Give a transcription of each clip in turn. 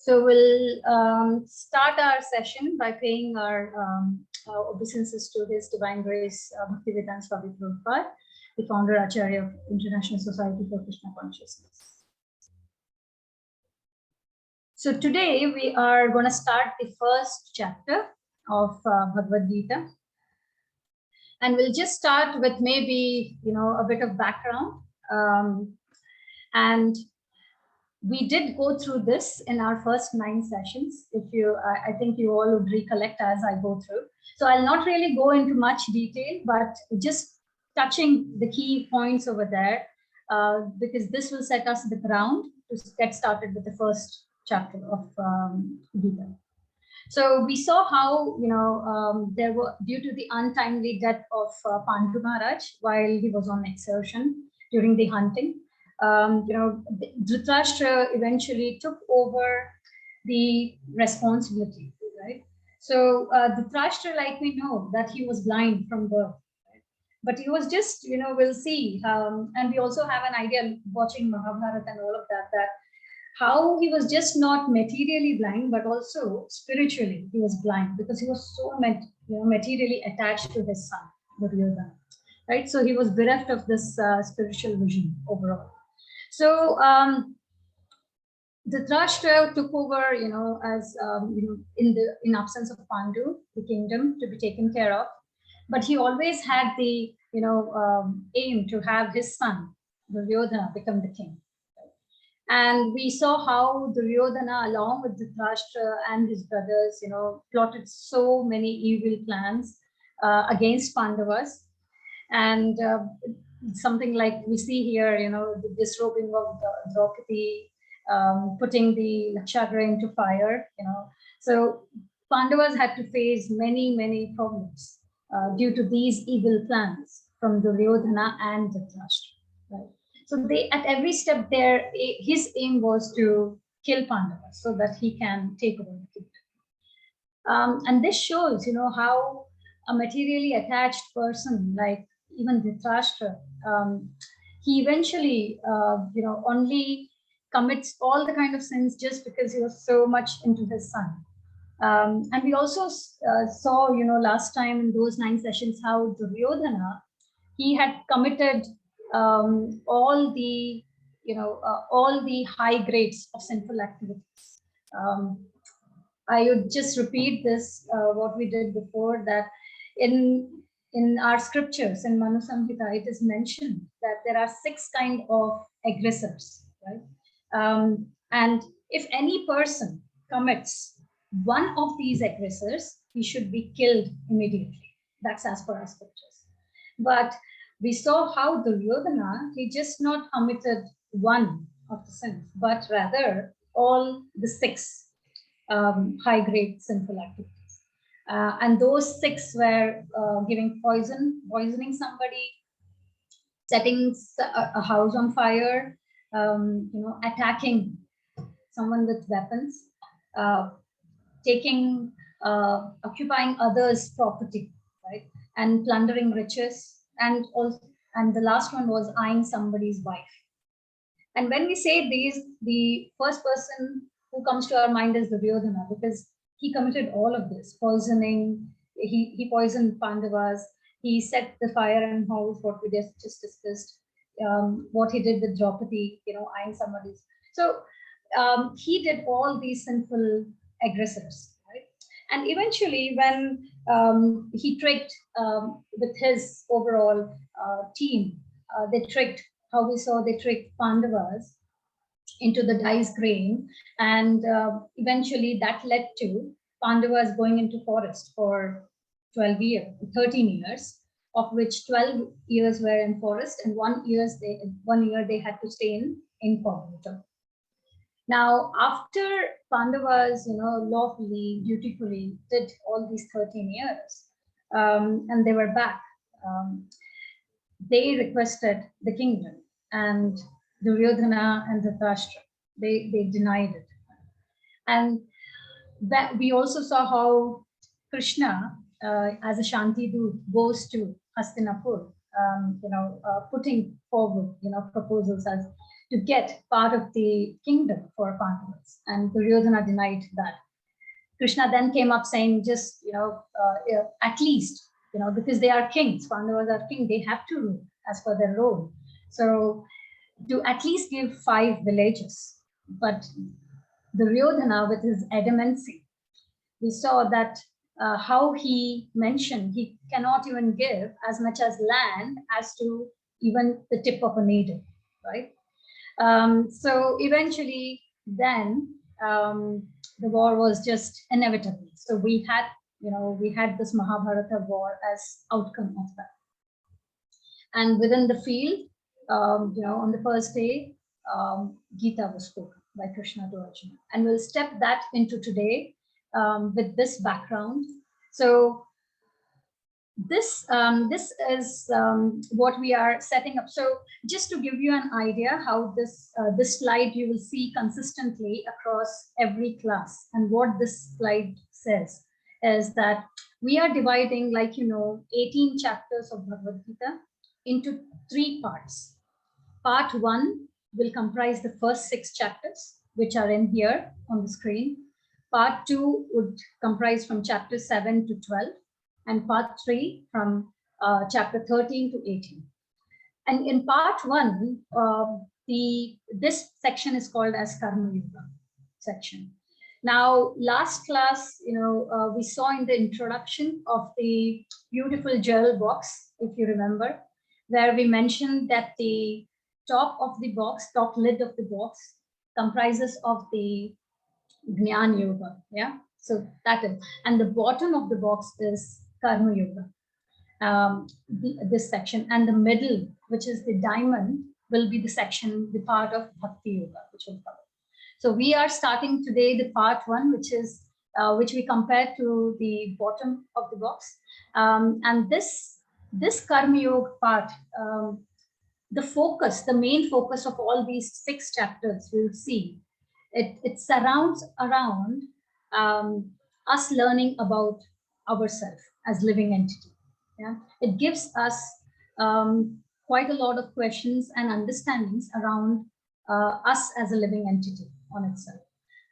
So we'll start our session by paying our obeisances to His Divine Grace, Bhaktivedanta Swami Prabhupada, the founder Acharya of International Society for Krishna Consciousness. So today we are going to start the first chapter of Bhagavad Gita. And we'll just start with maybe, a bit of background. And we did go through this in our first 9 sessions. I think you all would recollect as I go through. So I'll not really go into much detail, but just touching the key points over there, because this will set us the ground to get started with the first chapter of Gita. So we saw how, there were, due to the untimely death of Pandu Maharaj while he was on exertion during the hunting, Dhritarashtra eventually took over the responsibility, right? So Dhritarashtra, like we know, that he was blind from birth, right? But he was just, we'll see, and we also have an idea watching Mahabharata and all of that, that how he was just not materially blind, but also spiritually he was blind because he was so materially attached to his son, Duryodhana, right? So he was bereft of this spiritual vision overall. So Dhritarashtra took over, as in absence of Pandu, the kingdom to be taken care of. But he always had the aim to have his son Duryodhana become the king. And we saw how Duryodhana, along with Dhritarashtra and his brothers, plotted so many evil plans against Pandavas. And something like we see here, the disrobing of Draupadi, putting the Lakshadra into fire, So Pandavas had to face many, many problems due to these evil plans from Duryodhana and Dhritarashtra, right? So they, at every step there, his aim was to kill Pandavas so that he can take over the kingdom. And this shows, how a materially attached person like even Dhritarashtra, he eventually, only commits all the kind of sins just because he was so much into his son. And we also saw, last time in those 9 sessions, how Duryodhana, he had committed all the high grades of sinful activities. I would just repeat this, what we did before, that in our scriptures, in Manu Samhita, it is mentioned that there are 6 kinds of aggressors, right? And if any person commits one of these aggressors, he should be killed immediately. That's as per our scriptures. But we saw how Duryodhana, he just not committed one of the sins, but rather all the 6 high-grade sinful activities. And those 6 were giving poisoning somebody, setting a house on fire, attacking someone with weapons, occupying others' property, right, and plundering riches. And the last one was eyeing somebody's wife. And when we say these, the first person who comes to our mind is Duryodhana, because he committed all of this poisoning. He poisoned Pandavas. He set the fire in house, what we just discussed. What he did with Draupadi, eyeing somebody's. So he did all these sinful aggressors. And eventually, when he tricked with his overall team, they tricked Pandavas into the dice grain. And eventually that led to Pandavas going into forest for 13 years, of which 12 years were in forest and 1 year they had to stay in incognito. Now, after Pandavas, lawfully, dutifully did all these 13 years, and they were back, they requested the kingdom, and Duryodhana and Dhritarashtra, they denied it. And that we also saw how Krishna, as a Shanti Dut, goes to Hastinapur, putting forward, proposals as to get part of the kingdom for Pandavas, and Duryodhana denied that. Krishna then came up saying, just, at least, because they are kings, Pandavas are king, they have to rule as per their role. So to at least give 5 villages. But Duryodhana, with his adamancy, we saw that how he mentioned he cannot even give as much as land as to even the tip of a needle, right? So eventually then the war was just inevitable. So we had this Mahabharata war as outcome of that. And within the field, on the first day, Gita was spoken by Krishna to Arjuna. And we'll step that into today with this background. So this is what we are setting up. So just to give you an idea how this slide you will see consistently across every class, and what this slide says is that we are dividing 18 chapters of Bhagavad Gita into 3 parts. Part 1 will comprise the first 6 chapters, which are in here on the screen. Part 2 would comprise from chapter 7 to 12, and part 3 from chapter 13 to 18. And in part 1, this section is called as Karma Yoga section. Now, last class, we saw in the introduction of the beautiful jewel box, if you remember, where we mentioned that the top of the box, top lid of the box, comprises of the Jnana Yoga, yeah? So that is, and the bottom of the box is Karma Yoga, this section, and the middle, which is the diamond, will be the section, the part of Bhakti Yoga, which will cover. So we are starting today the part 1, which we compare to the bottom of the box, and this Karma Yoga part, the main focus of all these 6 chapters, we'll see, it surrounds around us learning about ourselves as living entity. Yeah, it gives us quite a lot of questions and understandings around us as a living entity on itself.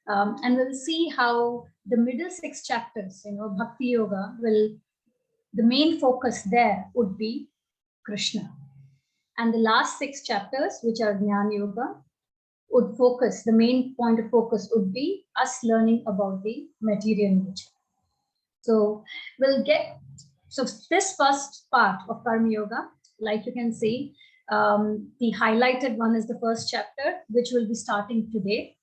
And we'll see how the middle 6 chapters, Bhakti Yoga, the main focus there would be Krishna. And the last 6 chapters, which are Jnana Yoga, would focus, the main point of focus would be us learning about the material nature. So this first part of Karma Yoga, like you can see, the highlighted one is the first chapter, which will be starting today.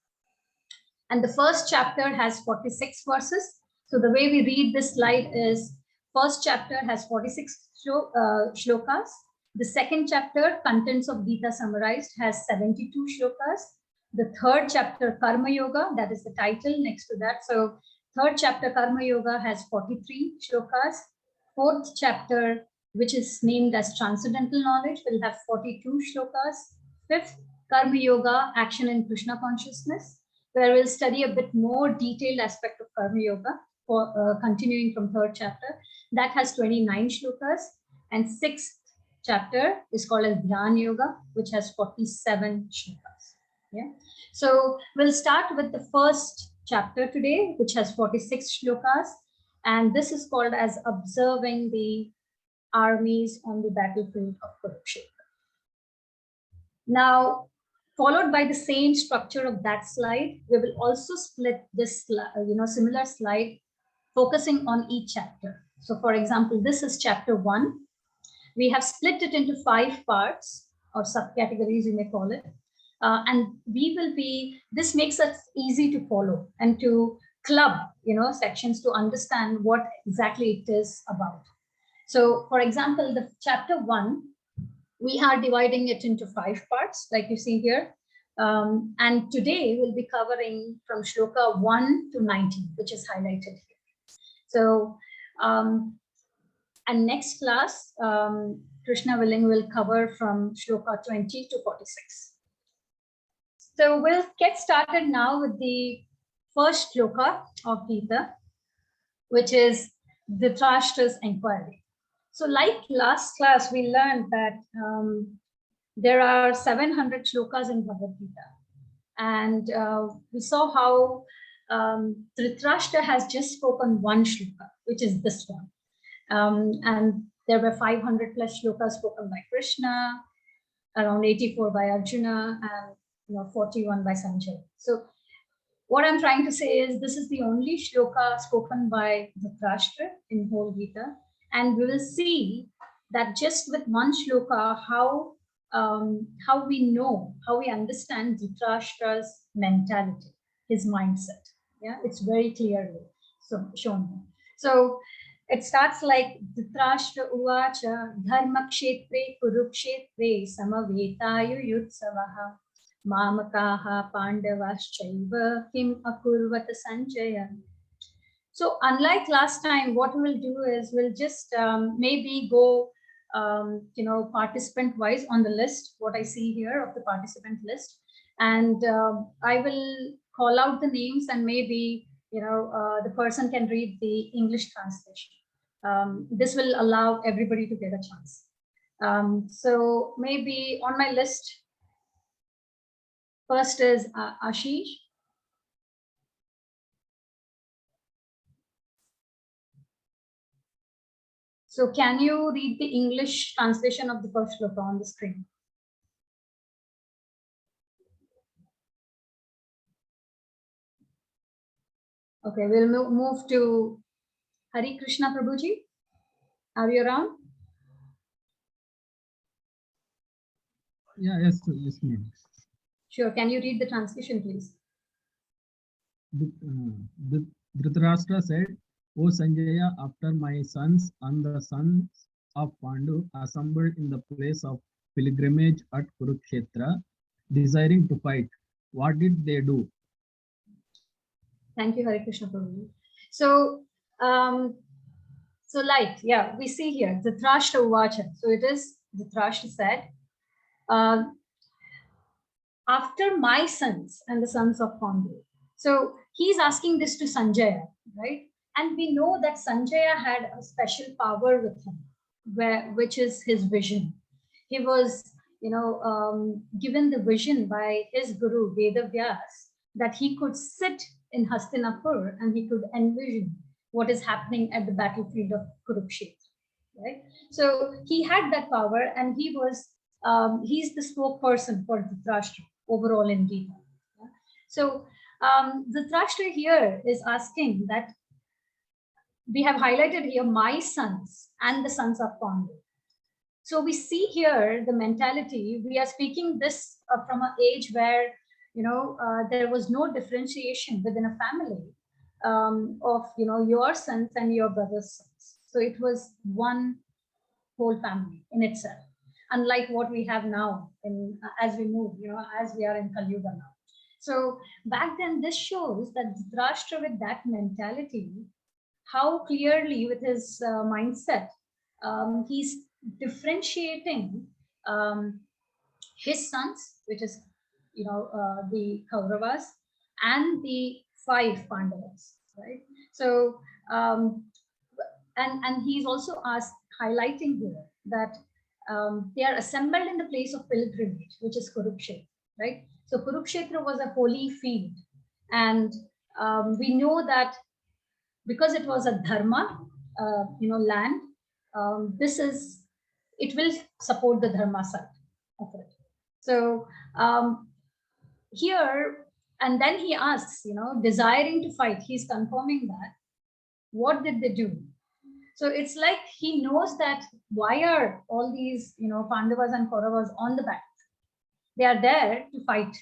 And the first chapter has 46 verses. So the way we read this slide is, first chapter has 46 shlokas. The second chapter, Contents of Gita Summarized, has 72 shlokas. The third chapter, Karma Yoga, that is the title next to that. So third chapter, Karma Yoga, has 43 shlokas. Fourth chapter, which is named as Transcendental Knowledge, will have 42 shlokas. Fifth, Karma Yoga, Action in Krishna Consciousness, where we'll study a bit more detailed aspect of Karma Yoga, continuing from third chapter. That has 29 shlokas. And sixth chapter is called as Jnana Yoga, which has 47 shlokas. Yeah. So we'll start with the first chapter today, which has 46 shlokas. And this is called as Observing the Armies on the Battlefield of Kurukshetra. Now, followed by the same structure of that slide, we will also split this similar slide, focusing on each chapter. So for example, this is chapter 1. We have split it into 5 parts, or subcategories, you may call it. And this makes it easy to follow and to club, sections to understand what exactly it is about. So for example, the chapter 1, we are dividing it into 5 parts, like you see here. And today we'll be covering from shloka 1 to 19, which is highlighted here. So, and next class, Krishna willing, will cover from shloka 20 to 46. So we'll get started now with the first shloka of Gita, which is Dhritarashtra's inquiry. So like last class, we learned that there are 700 shlokas in Bhagavad Gita. And we saw how Dhritarashtra has just spoken one shloka, which is this one. And there were 500 plus shlokas spoken by Krishna, around 84 by Arjuna, and 41 by Sanjay. So what I'm trying to say is this is the only shloka spoken by Dhritarashtra in whole Gita. And we will see that just with one shloka, how we know, how we understand Dhritarashtra's mentality, his mindset. Yeah, it's very clearly shown. So it starts like Dhritarashtra uvacha dharma kshetre kurukshetre samavetayu yutsavaha mamakaha pandavaschaiva kim akurvata sanjaya. So unlike last time, what we will do is we'll just maybe go participant wise on the list, what I see here of the participant list, and I will call out the names, and maybe the person can read the English translation. This will allow everybody to get a chance. So maybe on my list, first is Ashish. So can you read the English translation of the first shloka on the screen? Okay, we'll move to Hari Krishna Prabhuji. Are you around? Yeah, yes, ma'am. Sure. Can you read the translation, please? Dhritarashtra said, "O Sanjaya, after my sons and the sons of Pandu assembled in the place of pilgrimage at Kurukshetra, desiring to fight, what did they do?" Thank you, Hare Krishna Prabhu. So, we see here Dhritarashtra uvacha. So it is Dhritarashtra said, after my sons and the sons of Pandu. So he's asking this to Sanjaya, right? And we know that Sanjaya had a special power with him, which is his vision. He was, given the vision by his guru Vedavyas that he could sit in Hastinapur and he could envision what is happening at the battlefield of Kurukshetra, right? So he had that power, and he was he's the spokesperson for Dhritarashtra overall in Gita. Yeah? So Dhritarashtra here is asking that we have highlighted here my sons and the sons of Pandu. So we see here the mentality. We are speaking this from an age where there was no differentiation within a family of your sons and your brother's sons. So it was one whole family in itself, unlike what we have now as we move, as we are in Kali Yuga now. So back then, this shows that Dhritarashtra, with that mentality, how clearly with his mindset, he's differentiating his sons, which is the Kauravas, and the 5 Pandavas, right? So and he's also highlighting here that they are assembled in the place of pilgrimage, which is Kurukshetra, right? So Kurukshetra was a holy field, and we know that because it was a dharma, land, it will support the dharma side of it. So here, and then he asks, desiring to fight, he's confirming that. What did they do? So it's like he knows that why are all these, Pandavas and Kauravas on the back? They are there to fight,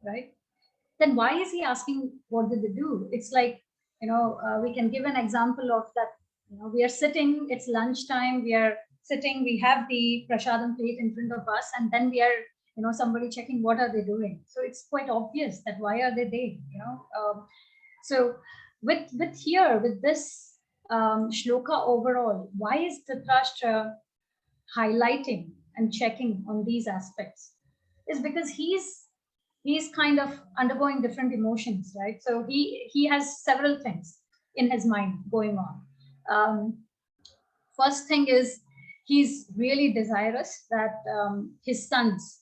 right? Then why is he asking what did they do? It's like, we can give an example of that. We are sitting, it's lunchtime, we are sitting, we have the prasadam plate in front of us, and then we are, somebody checking what are they doing. So it's quite obvious that why are they there, so with this shloka overall, why is Dhritarashtra highlighting and checking on these aspects? Is because he's kind of undergoing different emotions, right? So he has several things in his mind going on. First thing is he's really desirous that his sons,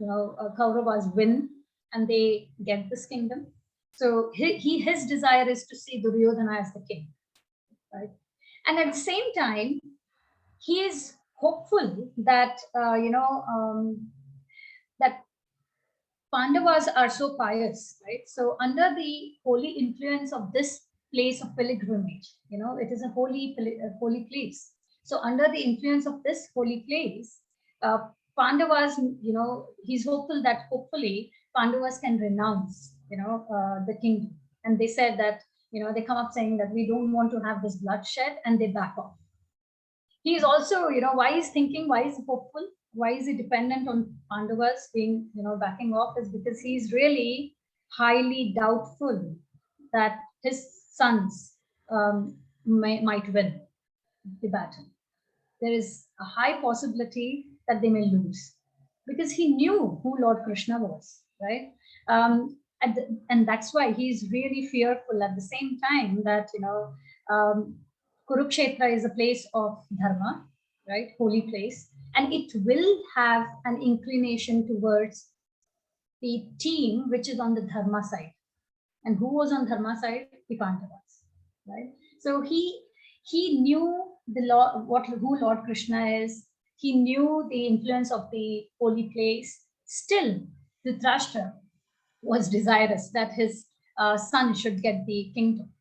Kauravas win and they get this kingdom. So his desire is to see Duryodhana as the king, right? And at the same time, he is hopeful that that Pandavas are so pious, right? So under the holy influence of this place of pilgrimage, it is a holy place. So under the influence of this holy place, Pandavas, he's hopeful that hopefully Pandavas can renounce, the kingdom. And they said that, they come up saying that we don't want to have this bloodshed, and they back off. He is also, why he's thinking, why is he hopeful? Why is he dependent on Pandavas being, backing off, is because he's really highly doubtful that his sons might win the battle. There is a high possibility that they may lose, because he knew who Lord Krishna was, right? And that's why he's really fearful at the same time that, Kurukshetra is a place of dharma, right? Holy place. And it will have an inclination towards the team which is on the dharma side. And who was on dharma side? The Pandavas, right? So he knew the who Lord Krishna is. He knew the influence of the holy place. Still, Dhritarashtra was desirous that his son should get the kingdom.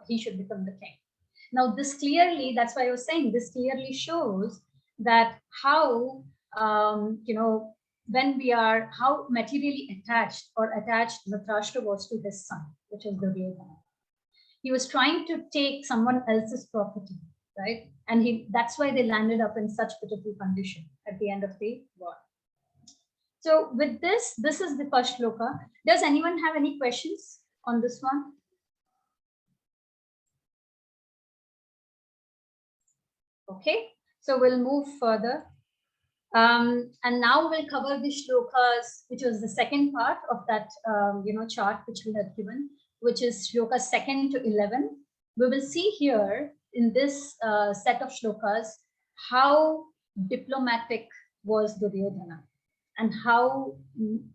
He should become the king. Now, this clearly, that's why I was saying, this clearly shows that how, when we are, how materially attached Dhritarashtra was to his son, which is Duryodhana. He was trying to take someone else's property, right? And that's why they landed up in such pitiful condition at the end of the war. So with this is the first shloka. Does anyone have any questions on this one? Okay, so we'll move further. And now we'll cover the shlokas, which was the second part of that chart which we had given, which is shloka 2 to 11. We will see here in this set of shlokas how diplomatic was Duryodhana and how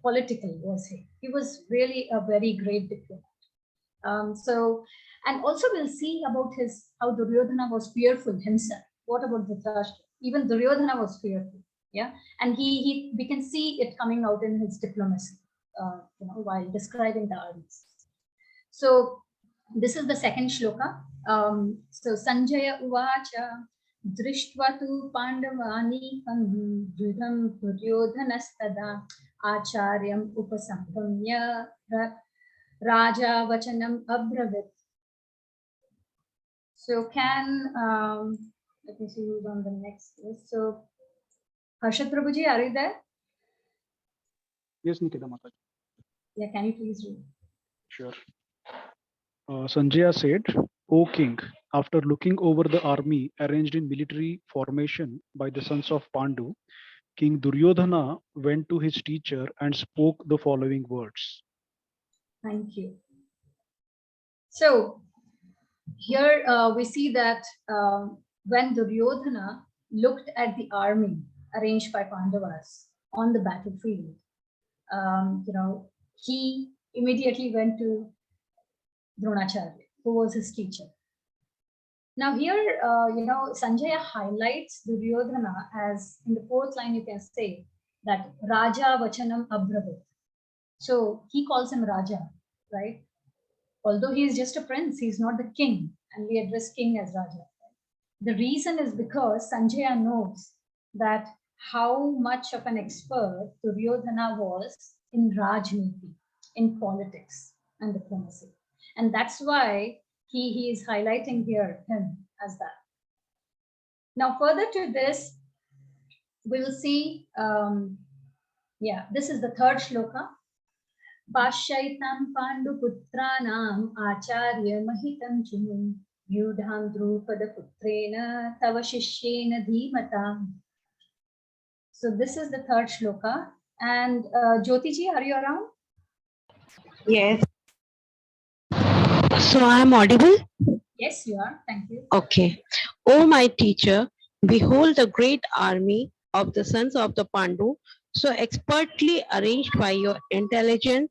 political was he. He was really a very great diplomat. And also we'll see about how Duryodhana was fearful himself. What about Dhritarashtra? Even Duryodhana was fearful, yeah. And we can see it coming out in his diplomacy, while describing the armies. So this is the second shloka. So Sanjaya uvacha drishtva tu pandavani dridham Duryodhanastada acharyam upasamgamya raja vachanam abravit. So let me see who's on the next list. So Harshad Prabhuji, are you there? Yes, Nikita Mataji. Yeah, can you please read? Sure. Sanjaya said, O king, after looking over the army arranged in military formation by the sons of Pandu, King Duryodhana went to his teacher and spoke the following words. Thank you. So here we see that when Duryodhana looked at the army arranged by Pandavas on the battlefield, he immediately went to Dronacharya, who was his teacher. Now here, Sanjaya highlights Duryodhana as, in the fourth line, you can say that Raja Vachanam Abravit. So he calls him Raja, right? Although he is just a prince, he's not the king, and we address king as Raja. The reason is because Sanjaya knows that how much of an expert Duryodhana was in Rajniti, in politics and diplomacy. And that's why he is highlighting here him as that. Now, further to this, we will see, this is the third shloka. Pashaitam Pandu Putranam Acharya Mahitam Chunum Yudham Drupada Putrena Tava Shishyena Dhimata. So this is the third shloka. And Jyotiji, are you around? Yes. So I am audible? Yes, you are. Thank you. Okay. Oh, my teacher, Behold the great army of the sons of the Pandu, so expertly arranged by your intelligent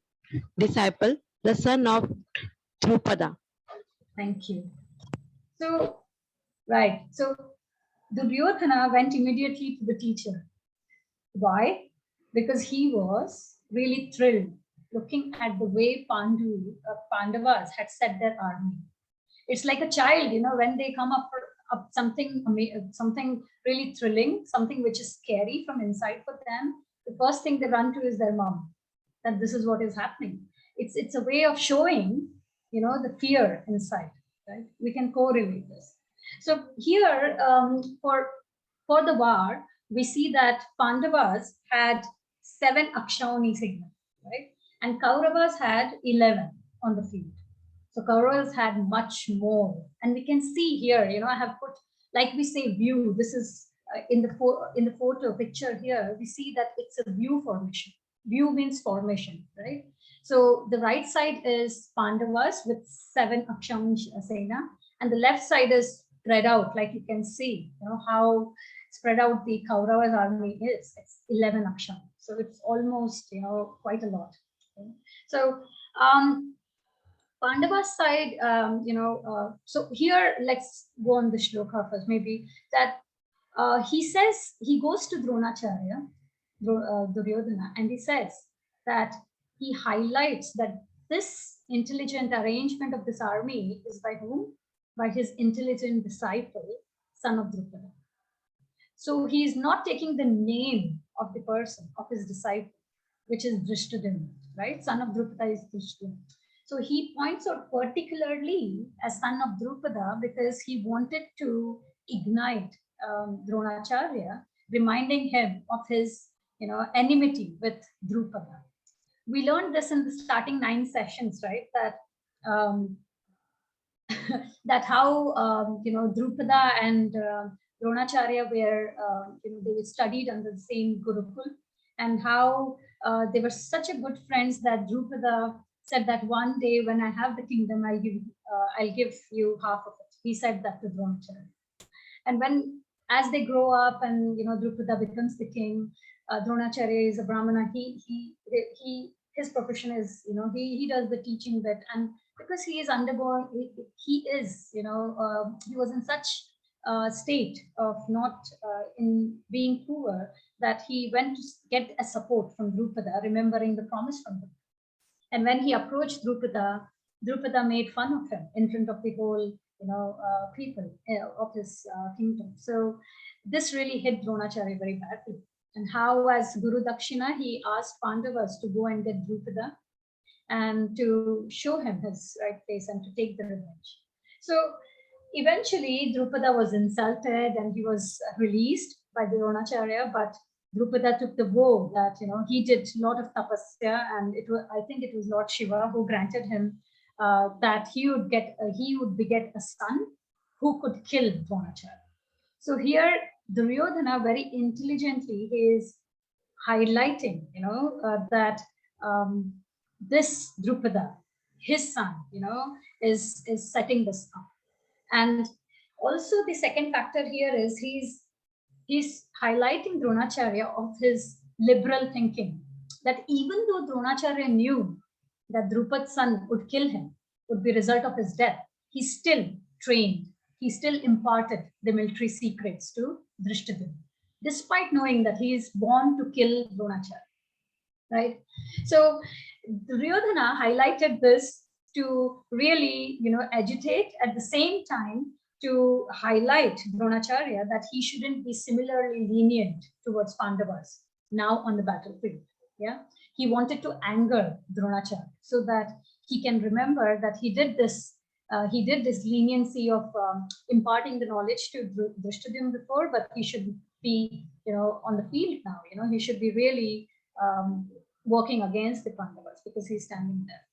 disciple, the son of Drupada. Thank you. So, right. So Duryodhana went immediately to the teacher. Why? Because he was really thrilled looking at the way Pandavas had set their army. It's like a child, when they come up something something really thrilling, something which is scary from inside for them. The first thing they run to is their mom. That this is what is happening. It's a way of showing, the fear inside. Right? We can correlate this. So here, for the war, we see that Pandavas had 7 Akshaunis signals, right? And Kauravas had 11 on the field. So Kauravas had much more. And we can see here, I have put, like we say, view. This is in the photo picture here, we see that it's a view formation. View means formation, right? So the right side is Pandavas with 7 Akshaun Sena, and the left side is spread out, like you can see, how spread out the Kauravas army is. It's 11 Akshaun. So it's almost, quite a lot. Okay? So Pandava's side, so here let's go on the shloka first, maybe that he says, he goes to Dronacharya, Duryodhana, and he says that he highlights that this intelligent arrangement of this army is by whom? By his intelligent disciple, son of Drupada. So he is not taking the name of the person, of his disciple, which is Drishtadimna, right? Son of Drupada is Drishtadimna. So he points out particularly as son of Drupada because he wanted to ignite Dronacharya, reminding him of his, enmity with Drupada. We learned this in the starting 9 sessions, right? That that how Drupada and Dronacharya were they studied under the same Gurukul, and how they were such a good friends that Drupada said that one day when I have the kingdom, I'll give you half of it. He said that to Dronacharya. And when, as they grow up and Drupada becomes the king, Dronacharya is a Brahmana. His profession is he does the teaching bit, and because he is undergoing, he was in such state of not in being poor that he went to get a support from Drupada, remembering the promise from him. And when he approached Drupada, Drupada made fun of him in front of the whole, people of his kingdom. So this really hit Dronacharya very badly. And how, as Guru Dakshina, he asked Pandavas to go and get Drupada and to show him his right place and to take the revenge. So eventually, Drupada was insulted and he was released by Dronacharya, but Drupada took the vow that he did a lot of tapasya, and I think it was Lord Shiva who granted him that he would beget a son who could kill Dronacharya. So here Duryodhana very intelligently is highlighting that this Drupada, his son, is setting this up. And also the second factor here is he's highlighting Dronacharya of his liberal thinking, that even though Dronacharya knew that Drupad's son would kill him, would be a result of his death, he still trained, he still imparted the military secrets to Drishtadimna, despite knowing that he is born to kill Dronacharya, right? So Duryodhana highlighted this to really, agitate, at the same time to highlight Dronacharya that he shouldn't be similarly lenient towards Pandavas now on the battlefield. Yeah, he wanted to anger Dronacharya so that he can remember that he did this leniency of imparting the knowledge to Drishtadimna before, but he should be, on the field now. He should be really working against the Pandavas because he's standing there.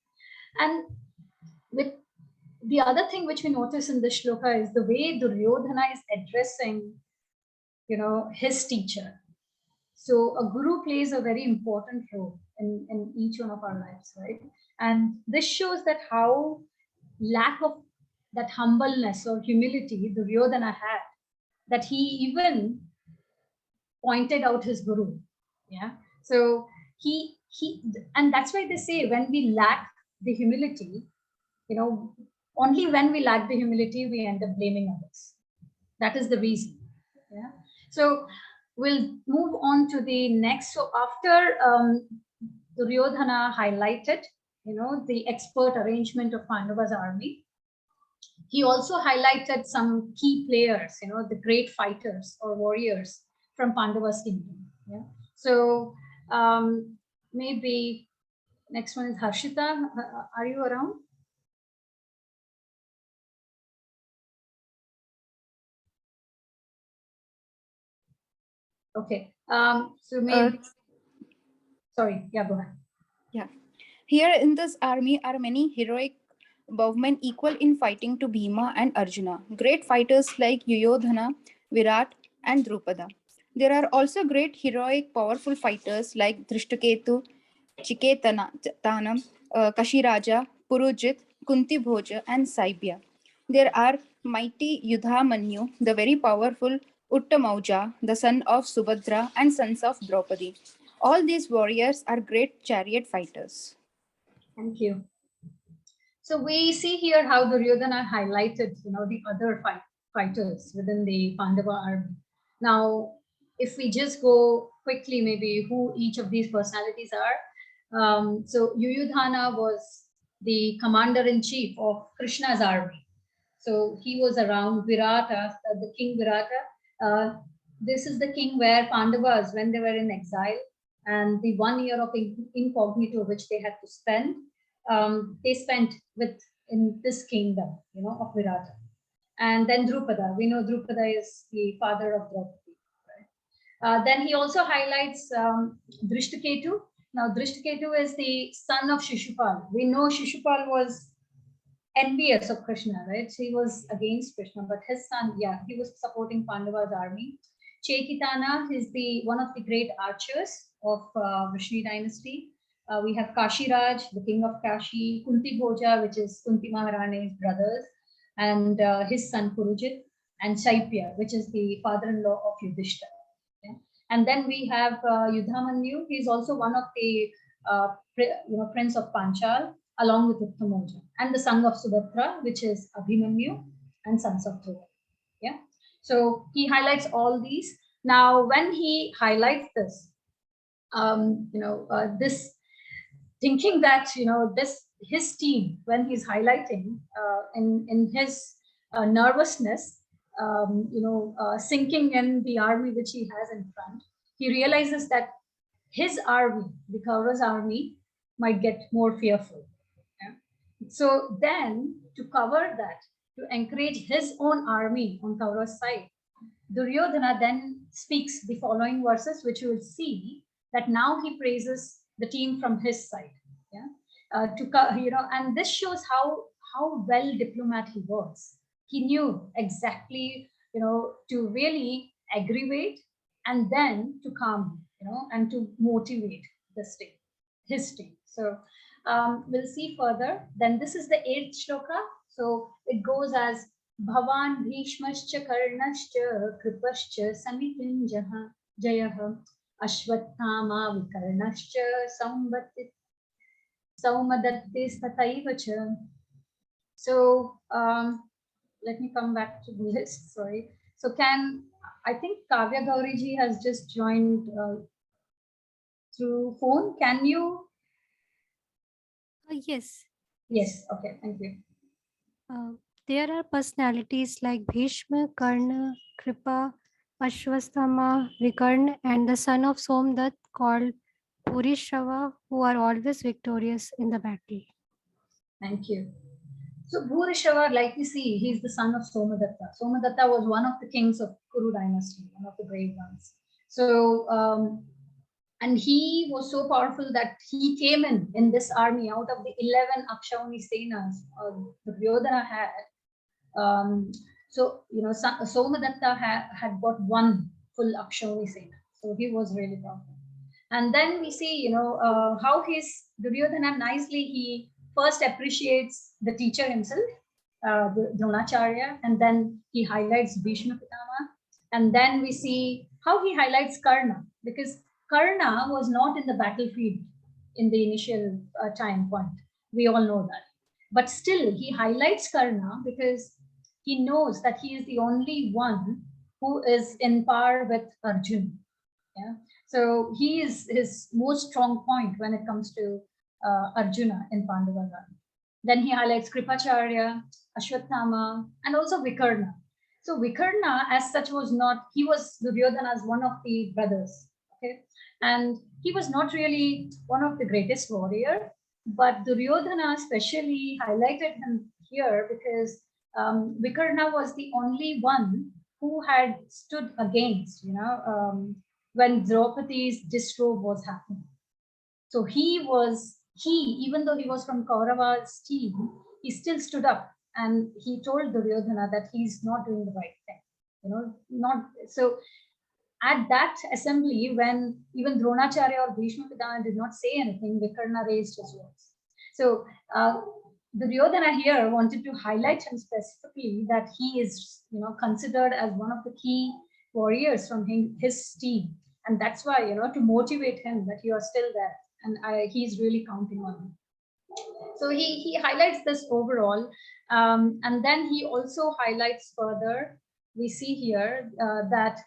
And with the other thing which we notice in this shloka is the way Duryodhana is addressing, his teacher. So a guru plays a very important role in each one of our lives, right? And this shows that how lack of that humbleness or humility Duryodhana had that he even pointed out his guru. Yeah. So and that's why they say when we lack the humility, only when we lack the humility, we end up blaming others. That is the reason. Yeah. So we'll move on to the next. So after Duryodhana highlighted, the expert arrangement of Pandava's army, he also highlighted some key players, the great fighters or warriors from Pandava's kingdom. Yeah. So maybe next one is Harshita. Are you around? Okay. So maybe. Sorry. Yeah. Go ahead. Yeah. Here in this army are many heroic bowmen equal in fighting to Bhima and Arjuna. Great fighters like Yuyodhana, Virat, and Drupada. There are also great heroic powerful fighters like Drishtaketu, Chiketanam, Kashiraja, Purujit, Kunti Bhoja, and Saibya. There are mighty Yudhamanyu, the very powerful Uttamauja, the son of Subhadra and sons of Draupadi. All these warriors are great chariot fighters. Thank you. So we see here how Duryodhana highlighted, the other fighters within the Pandava army. Now, if we just go quickly, maybe who each of these personalities are. So Yuyudhana was the commander-in-chief of Krishna's army. So he was around Virata, the king Virata. This is the king where Pandavas, when they were in exile, and the 1 year of incognito which they had to spend, they spent in this kingdom, of Virata. And then Drupada, we know Drupada is the father of Draupadi. Right? Then he also highlights Drishtaketu. Now, Drishtaketu is the son of Shishupal. We know Shishupal was envious of Krishna, right? He was against Krishna, but his son, yeah, he was supporting Pandava's army. Chekitana is one of the great archers of Vishnu dynasty. We have Kashiraj, the king of Kashi, Kunti Bhoja, which is Kunti Maharani's brothers, and his son Purujit, and Shaipya, which is the father-in-law of Yudhishthira. Okay? And then we have Yudhamanyu. He's also one of the prince of Panchal, along with Uttamoja, and the son of Subhadra, which is Abhimanyu, and sons of Dhruva. Yeah. So he highlights all these. Now, when he highlights this, this thinking that his team, when he's highlighting in his nervousness, sinking in the army which he has in front, he realizes that his army, the Kauravas army, might get more fearful. Yeah? So then, to cover that, to encourage his own army on Kaurava's side, Duryodhana then speaks the following verses, which you will see that now he praises the team from his side. Yeah, and this shows how well diplomat he was. He knew exactly, to really aggravate and then to calm, and to motivate his team. So we'll see further. Then this is the 8th shloka. So it goes as Bhavan Bhishmascha Karnascha Kripascha Samitinjaha Jayaha Ashwathama Vikarnascha Saumadatte Stataivacha. So let me come back to the list. Sorry. So I think Kavya Gauriji has just joined through phone. Can you? Yes. Yes. Okay. Thank you. There are personalities like Bhishma, Karna, Kripa, Ashwasthama, Vikarna, and the son of Somdat called Purishava, who are always victorious in the battle. Thank you. So Bhurishava, like we see, he's the son of Somadatta. Somadatta was one of the kings of Kuru dynasty, one of the brave ones. So, and he was so powerful that he came in this army out of the 11 Akshauhini Senas the Duryodhana had. Somadatta had got one full Akshauhini Sena. So he was really powerful. And then we see, how Duryodhana nicely, he first appreciates the teacher himself, the Dronacharya, and then he highlights Bhishma Pitama. And then we see how he highlights Karna, because Karna was not in the battlefield in the initial time point. We all know that. But still, he highlights Karna because he knows that he is the only one who is in par with Arjuna. Yeah. So he is his most strong point when it comes to Arjuna in Pandavaga. Then he highlights Kripacharya, Ashwatthama, and also Vikarna. So Vikarna, as such, was not, he was Duryodhana's one of the brothers. Okay. And he was not really one of the greatest warrior, but Duryodhana especially highlighted him here because Vikarna was the only one who had stood against, when Draupadi's disrobe was happening. So even though he was from Kaurava's team, he still stood up and he told Duryodhana that he's not doing the right thing. Not so. At that assembly, when even Dronacharya or Bhishma Pitama did not say anything, Vikarna raised his voice. So Duryodhana here wanted to highlight him specifically that he is, considered as one of the key warriors from his team, and that's why, to motivate him that you are still there, and he's really counting on him. So he highlights this overall, and then he also highlights further. We see here that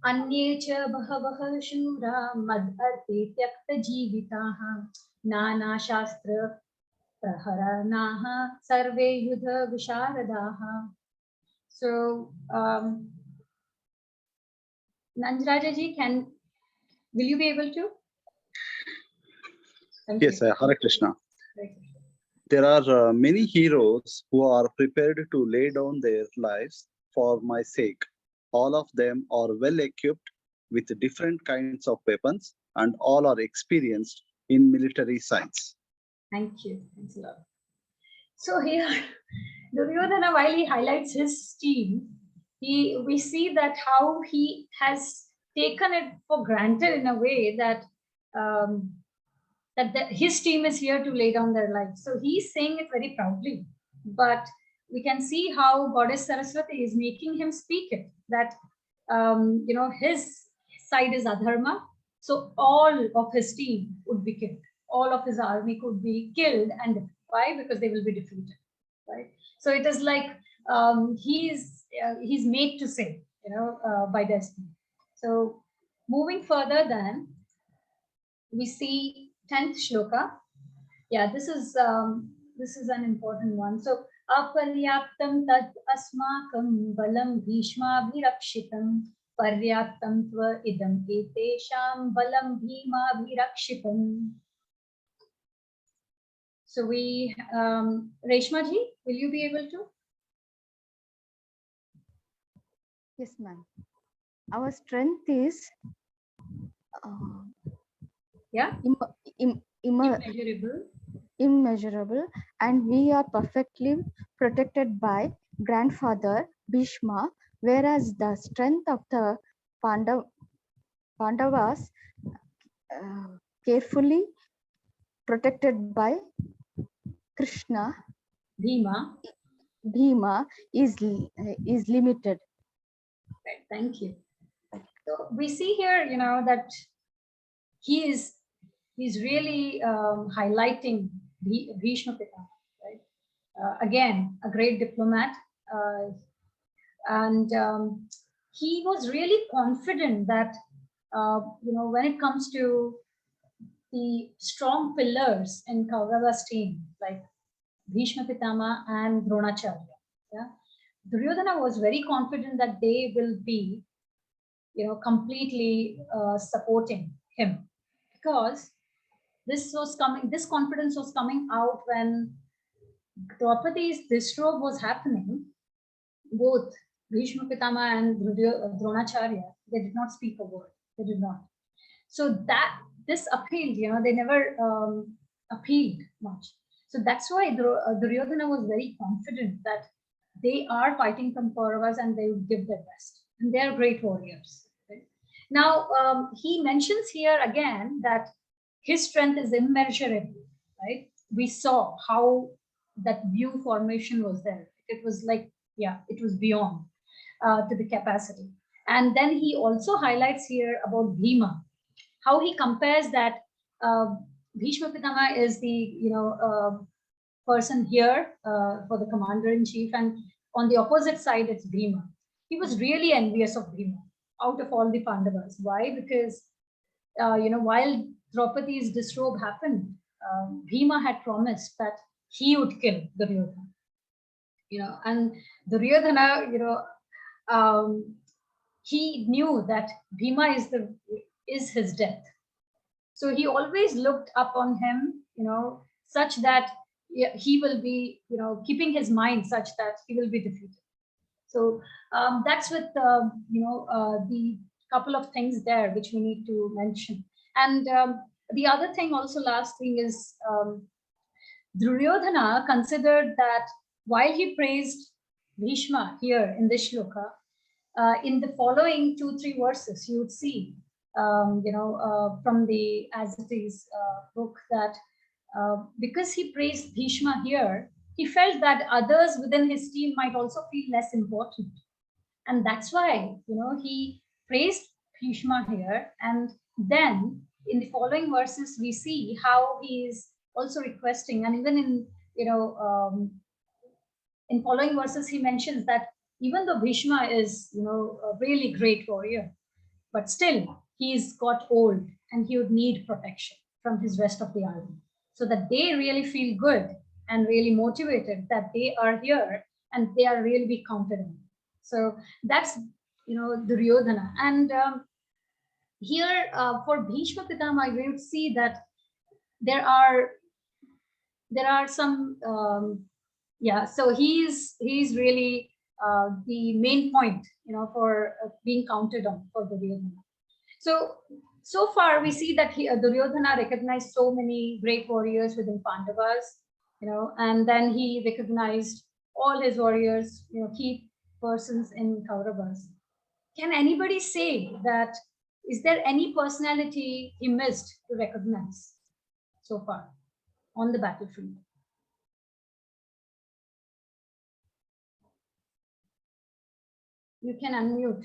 अन्ये च बहवः शूरा मदर्थे त्यक्तजीविताः नानाशास्त्र प्रहरणाः सर्वे युध विशारदाः. So Nanjaraja ji, will you be able to? Thank Yes, you. Hare Krishna. There are many heroes who are prepared to lay down their lives for my sake. All of them are well equipped with different kinds of weapons and all are experienced in military science. Thank you. Thanks a lot. So here, Duryodhana, while he highlights his team, we see that how he has taken it for granted in a way that his team is here to lay down their lives. So he's saying it very proudly, but we can see how Goddess Saraswati is making him speak it, that his side is adharma, so all of his team would be killed, all of his army could be killed. And why? Because they will be defeated, right? So it is like he's made to say, by destiny. So moving further, then we see 10th shloka. Yeah, this is an important one. So aparyaptam tad asmakam balam bhishmabhirakshitam paryaptam tva idam etesham balam bhimabhirakshitam. So we, Reshma ji, will you be able to? Yes, ma'am. Our strength is immeasurable, and we are perfectly protected by grandfather Bhishma, whereas the strength of the Pandavas carefully protected by Krishna, Bhima is limited. Right, thank you. So we see here, that he's really highlighting Bhishma Pitama, right? Again, a great diplomat, and he was really confident that when it comes to the strong pillars in Kaurava's team, like Bhishma Pitama and Dronacharya, Duryodhana was very confident that they will be, completely supporting him, because this confidence was coming out when Draupadi's disrobe was happening. Both Bhishma Pitama and Dronacharya, they did not speak a word. They did not. So this appealed, they never appealed much. So that's why Duryodhana was very confident that they are fighting from Kauravas and they would give their best. And they are great warriors. Right? Now, he mentions here again that his strength is immeasurable, right? We saw how that view formation was there. It was like, it was beyond. to the capacity. And then he also highlights here about Bhima, how he compares that Bhishma Pitama is the person here for the commander-in-chief, and on the opposite side it's Bhima. He was really envious of Bhima out of all the Pandavas. Why? Because while Draupadi's disrobe happened, Bhima had promised that he would kill Duryodhana. And Duryodhana, he knew that Bhima is his death. So he always looked up on him, such that he will be, keeping his mind such that he will be defeated. So that's with the couple of things there which we need to mention. And the other thing, also last thing, is Duryodhana considered that while he praised Bhishma here in this shloka, in the following 2-3 verses, you would see, from the As It Is book, that because he praised Bhishma here, he felt that others within his team might also feel less important. And that's why, he praised Bhishma here. And then in the following verses, we see how he is also requesting, and even in, in following verses, he mentions that even though Bhishma is, a really great warrior, but still he's got old and he would need protection from his rest of the army, so that they really feel good and really motivated that they are here and they are really be counted on. So that's, Duryodhana. And here for Bhishma Pitama, we would see that there are some, so he's really the main point, for being counted on for Duryodhana. So far we see that Duryodhana recognized so many great warriors within Pandavas, and then he recognized all his warriors, key persons in Kauravas. Can anybody say that, is there any personality he missed to recognize so far on the battlefield? You can unmute.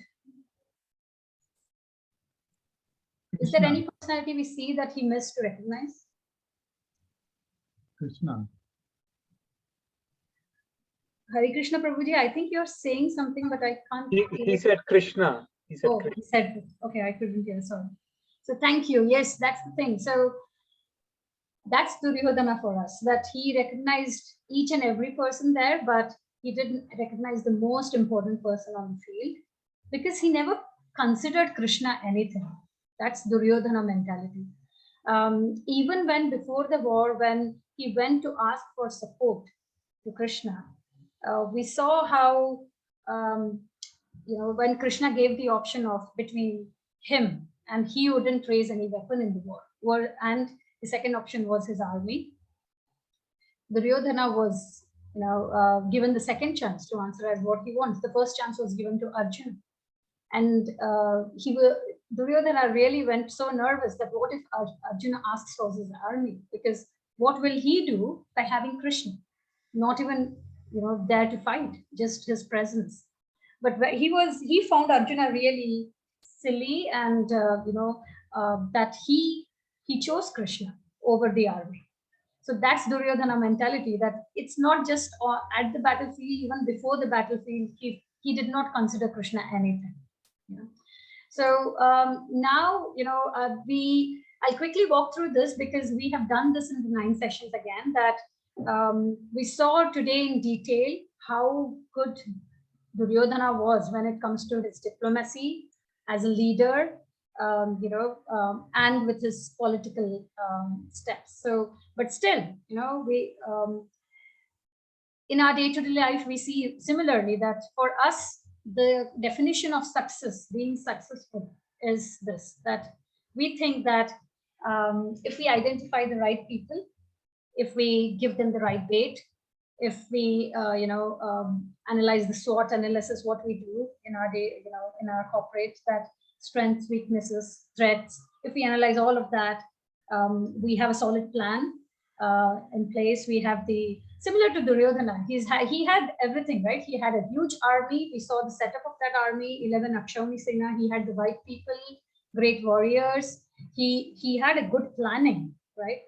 Is there any personality we see that he missed to recognize? Krishna. Hare Krishna Prabhuji, I think you're saying something, but I can't. He said Krishna. He said Krishna. He said, okay, I couldn't hear, sorry. So thank you. Yes, that's the thing. So that's Duryodhana for us, that he recognized each and every person there, but he didn't recognize the most important person on the field, because he never considered Krishna anything. That's Duryodhana mentality. Even when before the war, when he went to ask for support to Krishna, we saw how, when Krishna gave the option of between him and he wouldn't raise any weapon in the war, and the second option was his army, Duryodhana was, given the second chance to answer as what he wants. The first chance was given to Arjuna, and Duryodhana really went so nervous that what if Arjuna asks for his army? Because what will he do by having Krishna? Not even, there to fight, just his presence. But he found Arjuna really silly, and that he chose Krishna over the army. So that's Duryodhana mentality, that it's not just at the battlefield, even before the battlefield, he did not consider Krishna anything. So now, I'll quickly walk through this, because we have done this in the 9 sessions again, that we saw today in detail how good Duryodhana was when it comes to his diplomacy as a leader, and with his political steps. So, but still, we in our day-to-day life, we see similarly that for us, the definition of success, being successful, is this, that we think that if we identify the right people, if we give them the right bait, if we analyze the SWOT analysis, what we do in our day, in our corporate, that strengths, weaknesses, threats, if we analyze all of that, we have a solid plan, in place. We have the similar to Duryodhana. He had everything, right? He had a huge army. We saw the setup of that army, 11 Akshauhini Sena. He had the right people, great warriors. He had a good planning, right?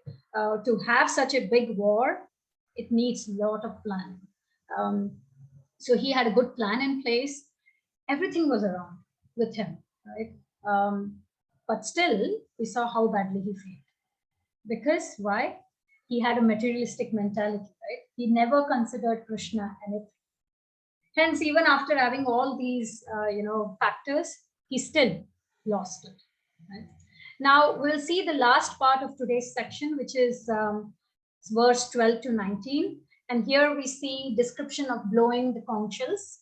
To have such a big war, it needs a lot of planning. So he had a good plan in place. Everything was around with him, right? But still, we saw how badly he failed. Because why? He had a materialistic mentality, right? He never considered Krishna anything. Hence, even after having all these, factors, he still lost it. Right? Now, we'll see the last part of today's section, which is verse 12 to 19. And here we see description of blowing the conch shells,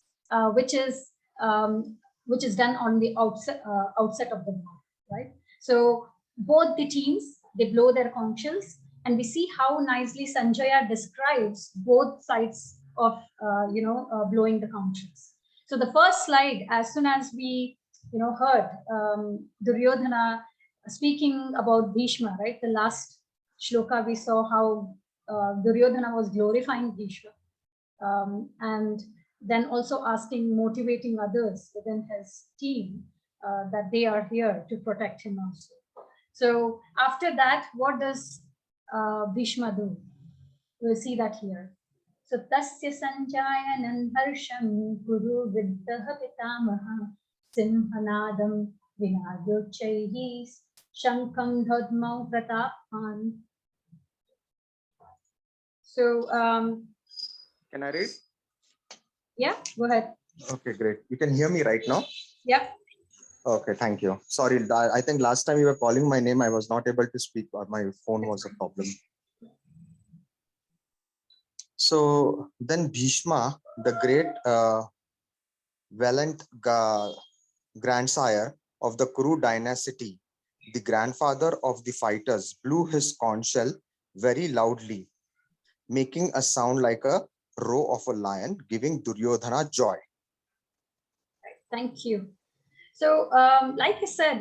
which is done on the outset of the war, right? So both the teams, they blow their conch shells, and we see how nicely Sanjaya describes both sides of blowing the conch shells. So the first slide, as soon as we heard Duryodhana speaking about Bhishma, right? The last shloka, we saw how Duryodhana was glorifying Bhishma, and then also asking, motivating others within his team that they are here to protect him also. So after that, what does Bhishma do? We'll see that here. So tasya sanjayanam harsham guru viddaha pitamaha simhanadam vinadyochaihi shankam dhodmau pratapan. So can I read? Yeah, go ahead. Okay, great. You can hear me right now? Yeah. Okay, thank you. Sorry, I think last time you were calling my name, I was not able to speak, or my phone was a problem. So then Bhishma, the great valiant grandsire of the Kuru dynasty, the grandfather of the fighters, blew his conch shell very loudly, making a sound like a roar of a lion, giving Duryodhana joy. Thank you. So, like I said,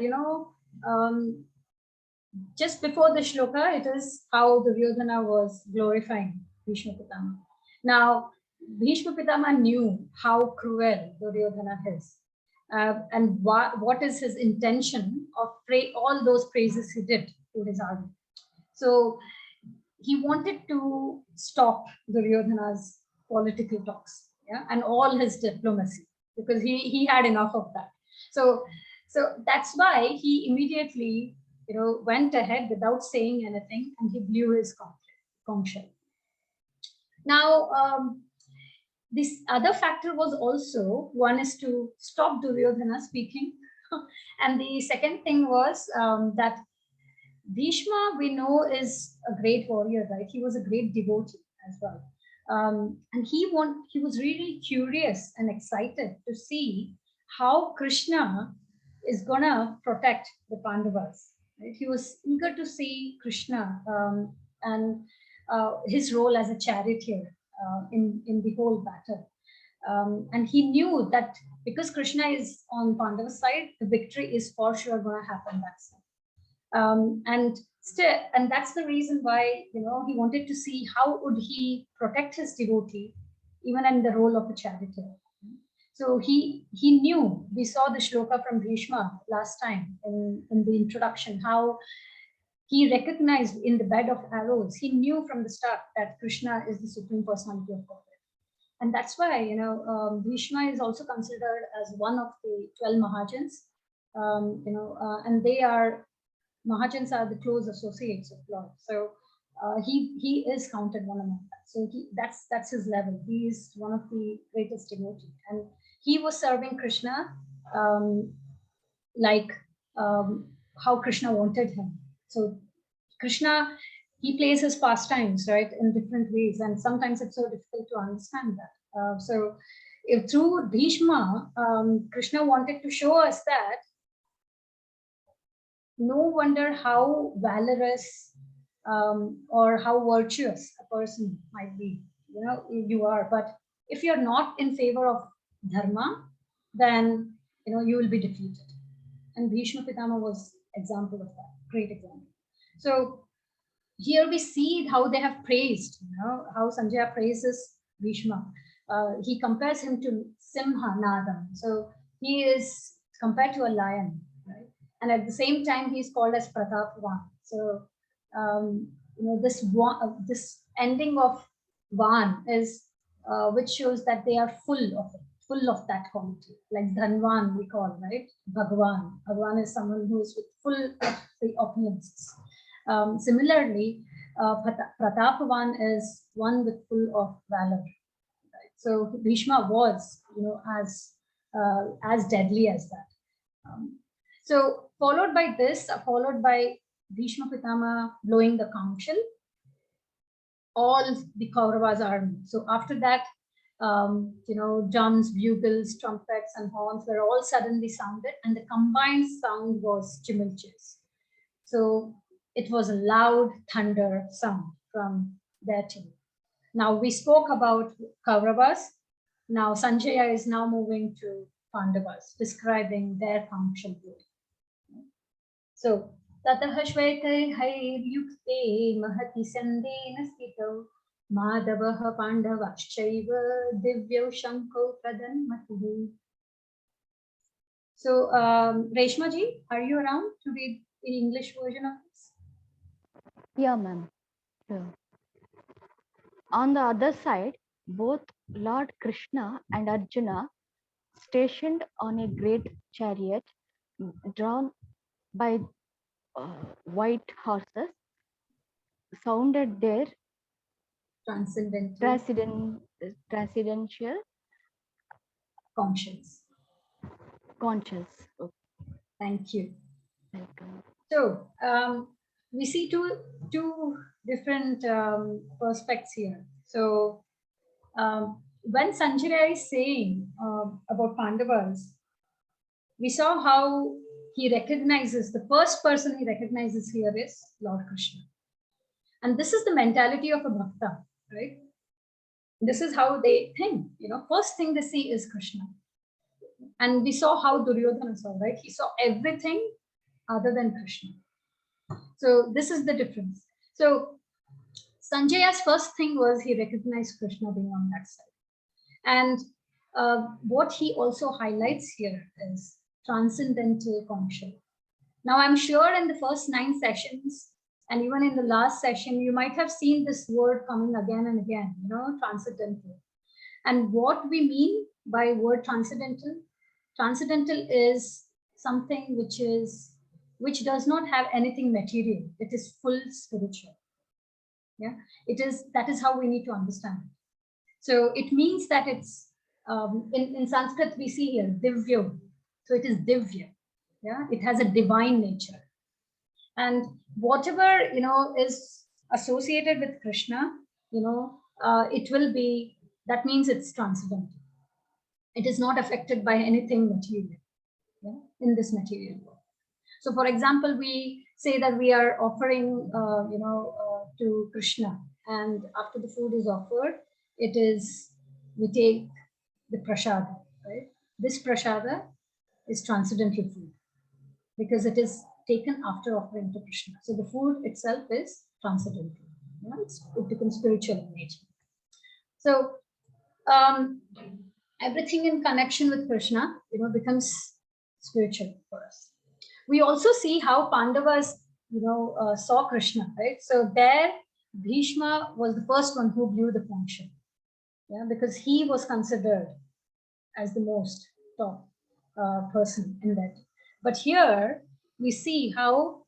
just before the shloka, it is how Duryodhana was glorifying Bhishma Pitama. Now, Bhishma Pitama knew how cruel Duryodhana is, and what is his intention of all those praises he did to his army. So he wanted to stop Duryodhana's political talks, yeah, and all his diplomacy, because he had enough of that. So that's why he immediately, went ahead without saying anything, and he blew his conch shell. Now, this other factor was also, one is to stop Duryodhana speaking, and the second thing was that Bhishma, we know, is a great warrior, right? He was a great devotee as well. And he was really curious and excited to see how Krishna is gonna protect the Pandavas. Right? He was eager to see Krishna and his role as a charioteer in the whole battle. And he knew that because Krishna is on Pandava's side, the victory is for sure gonna happen that side. And that's the reason why he wanted to see how would he protect his devotee even in the role of a charioteer. So he knew. We saw the shloka from Bhishma last time in the introduction, how he recognized in the bed of arrows. He knew from the start that Krishna is the supreme personality of Godhead, and that's why Bhishma is also considered as one of the 12 Mahajans. And they are. Mahajans are the close associates of Lord. So he is counted one among that. So that's his level. He is one of the greatest devotees. And he was serving Krishna like how Krishna wanted him. So Krishna, he plays his pastimes, right, in different ways. And sometimes it's so difficult to understand that. So if through Bhishma, Krishna wanted to show us that no wonder how valorous or how virtuous a person might be, you are. But if you're not in favor of dharma, then you will be defeated. And Bhishma Pitama was example of that, great example. So here we see how they have praised, how Sanjaya praises Bhishma. He compares him to Simha Nadam. So he is compared to a lion, right? And at the same time, he is called as Pratapvan. So, this ending of Van is, which shows that they are full of that quality, like Dhanvan we call, right? Bhagwan. Bhagwan is someone who is with full of the opulence. Similarly, Pratapvan is one with full of valor. Right? So Bhishma was, as deadly as that. So followed by Bhishma Pitama blowing the conch shell, all the Kauravas army. So after that, drums, bugles, trumpets, and horns were all suddenly sounded, and the combined sound was tumultuous. So it was a loud thunder sound from their team. Now we spoke about Kauravas. Now Sanjaya is now moving to Pandavas, describing their functional beauty. So Tatah Shvetairyukte Mahati Sandena Stito Madhavah Pandavaschaiva Divyo Shanko Pradanmatuhu. So Reshma ji, are you around to read the English version of this? Yeah, ma'am. Sure. On the other side, both Lord Krishna and Arjuna, stationed on a great chariot drawn by white horses, sounded their transcendental conscience. Okay. Thank you. Welcome. So we see two different perspectives here. So when Sanjaya is saying about Pandavas, we saw how he recognizes, the first person he recognizes here is Lord Krishna. And this is the mentality of a bhakta, right? This is how they think, first thing they see is Krishna. And we saw how Duryodhana saw, right? He saw everything other than Krishna. So this is the difference. So Sanjaya's first thing was he recognized Krishna being on that side. And what he also highlights here is transcendental consciousness. Now, I'm sure in the first 9 sessions, and even in the last session, you might have seen this word coming again and again, transcendental. And what we mean by word transcendental is something which does not have anything material. It is full spiritual. Yeah, that is how we need to understand it. So it means that it's in Sanskrit we see here divyo. So it is divya. Yeah, it has a divine nature. And whatever is associated with Krishna, it will be, that means it's transcendental. It is not affected by anything material, in this material world. So for example, we say that we are offering to Krishna, and after the food is offered, we take the prasada, right? This prasada is transcendental food because it is taken after offering to Krishna. So the food itself is transcendental. It becomes spiritual in nature. So everything in connection with Krishna, becomes spiritual for us. We also see how Pandavas, saw Krishna, right? So there, Bhishma was the first one who blew the function, because he was considered as the most top person in that. But here we see how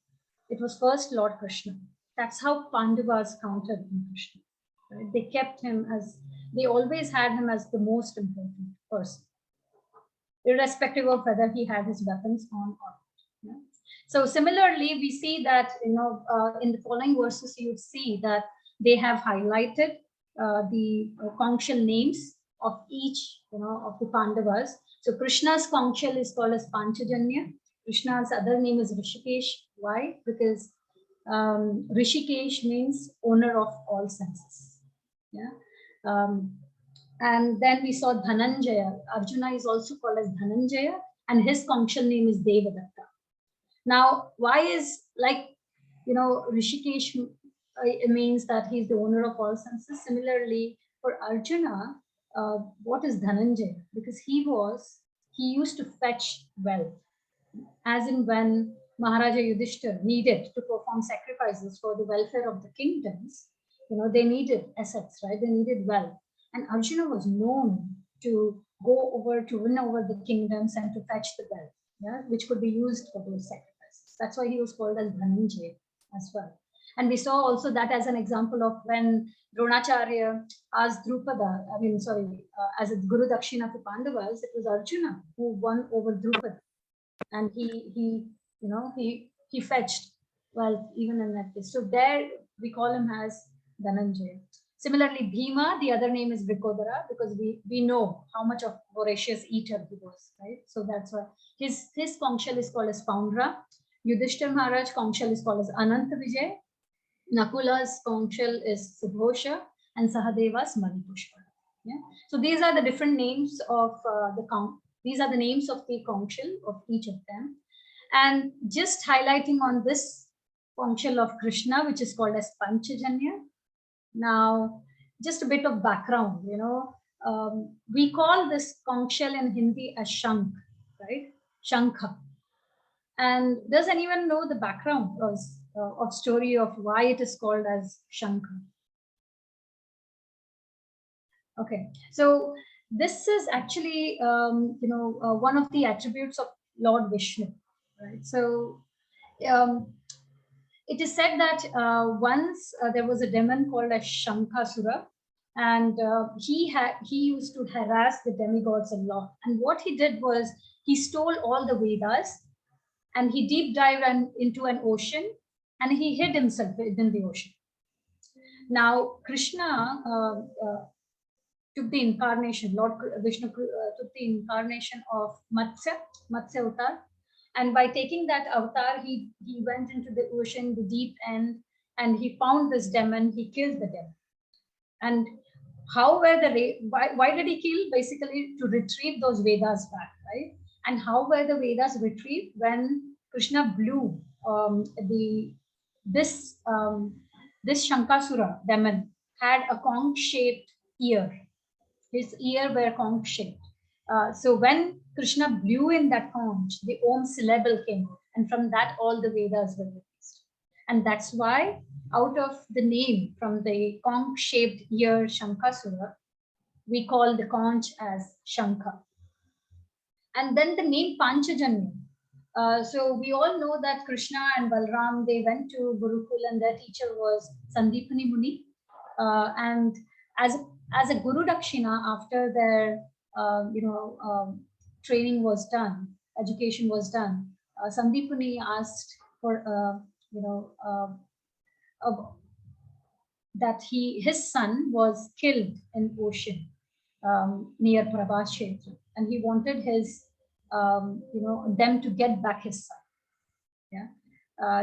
it was first Lord Krishna. That's how Pandavas counted in Krishna. Right? They kept him they always had him as the most important person, irrespective of whether he had his weapons on or not. So similarly, we see that, in the following verses, you would see that they have highlighted the conch shell names of each, of the Pandavas. So Krishna's conch shell is called as Panchajanya. Krishna's other name is Rishikesh. Why? Because Rishikesh means owner of all senses. And then we saw Dhananjaya. Arjuna is also called as Dhananjaya, and his conch shell name is Devadatta. Now, why is Rishikesh it means that he's the owner of all senses. Similarly, for Arjuna, what is Dhananjay? Because he used to fetch wealth, as in when Maharaja Yudhishthir needed to perform sacrifices for the welfare of the kingdoms, they needed assets, right? They needed wealth. And Arjuna was known to go over to win over the kingdoms and to fetch the wealth, yeah, which could be used for those sacrifices. That's why he was called as Dhananjay as well. And we saw also that as an example of when Dronacharya asked Drupada, as a Guru Dakshina to Pandavas, it was Arjuna who won over Drupada. And he fetched wealth even in that case. So there we call him as Dhananjay. Similarly, Bhima, the other name is Vrikodara, because we know how much of voracious eater he was, right? So that's why his conch shell is called as Poundra. Yudhishthir Maharaj conch shell is called as Ananta Vijay. Nakula's conch shell is Subhosha, and Sahadeva's Manipushpa. Yeah. So these are the different names of these are the names of the conch shell of each of them. And just highlighting on this conch shell of Krishna, which is called as Panchajanya. Now, just a bit of background, we call this conch shell in Hindi as Shankh, right? Shankha. And does anyone know the background of story of why it is called as Shankha? Okay, so this is actually, one of the attributes of Lord Vishnu, right? So it is said that once there was a demon called as Shankasura, and he used to harass the demigods a lot. And what he did was he stole all the Vedas, and he deep dived into an ocean, and he hid himself within the ocean. Now Krishna took the incarnation, Lord Vishnu took the incarnation of Matsya Avatar. And by taking that avatar, he went into the ocean, the deep end, and he found this demon, he killed the demon. And how were why did he kill? Basically to retrieve those Vedas back, right? And how were the Vedas retrieved? When Krishna blew this Shankasura demon had a conch-shaped ear. His ear were conch-shaped. So when Krishna blew in that conch, the Om syllable came out, and from that all the Vedas were released. And that's why out of the name from the conch-shaped ear Shankasura, we call the conch as Shankha. And then the name Panchajanya. So we all know that Krishna and Balram, they went to Gurukul, and their teacher was Sandipani Muni. And as a Guru Dakshina, after their training was done, education was done, Sandipani asked for that his son was killed in ocean near Prabhashetra, and he wanted his them to get back his son. Yeah,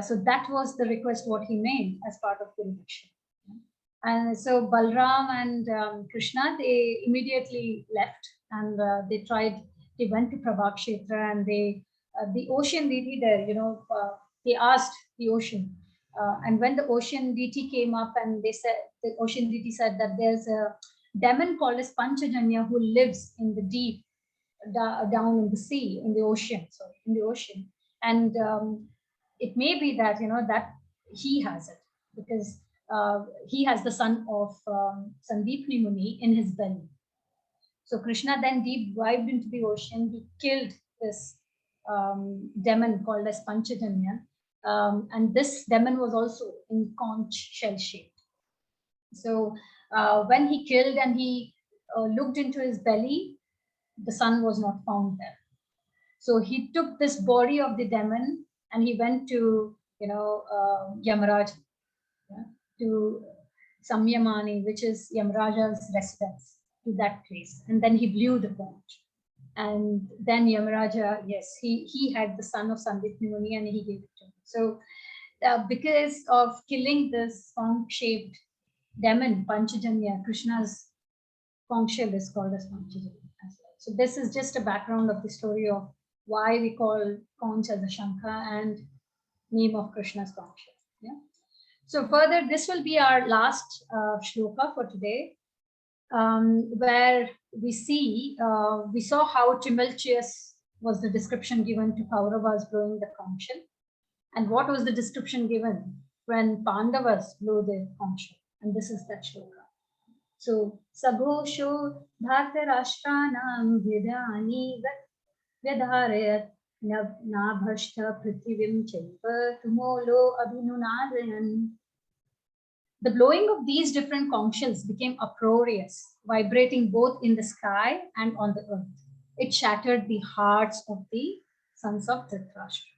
so that was the request what he made as part of Guru Dakshina. And so Balram and Krishna, they immediately left, and they went to Prabhakshetra, and the ocean deity there, they asked the ocean. And when the ocean deity came up, and the ocean deity said that there's a demon called as Panchajanya who lives in the deep, down in the sea, in the ocean. And it may be that, that he has it, because he has the son of Sandipani Muni in his belly. So Krishna then deep dived into the ocean. He killed this demon called as Panchajanya. And this demon was also in conch shell shaped. So when he killed and he looked into his belly, the son was not found there. So he took this body of the demon and he went to, Yamaraj, to Samyamani, which is Yamaraja's residence, to that place. And then he blew the conch. And then Yamaraja, yes, he had the son of Sandipani Muni and he gave it to him. So because of killing this conch-shaped demon, Panchajanya, Krishna's conch shell is called as Panchajanya as well. So this is just a background of the story of why we call conch as a Shankha and name of Krishna's conch shell. Yeah. So further, this will be our last shloka for today, where we saw how tumultuous was the description given to Kauravas blowing the conch shell. And what was the description given when Pandavas blew their conch shell? And this is that shloka. So, Sabhosho Dhartarashtanam Vyadani Vyadharayat Nabhashta Prithivim Chaipa Tumolo Abhinunadayan. The blowing of these different conch shells became uproarious, vibrating both in the sky and on the earth. It shattered the hearts of the sons of Dhritarashtra.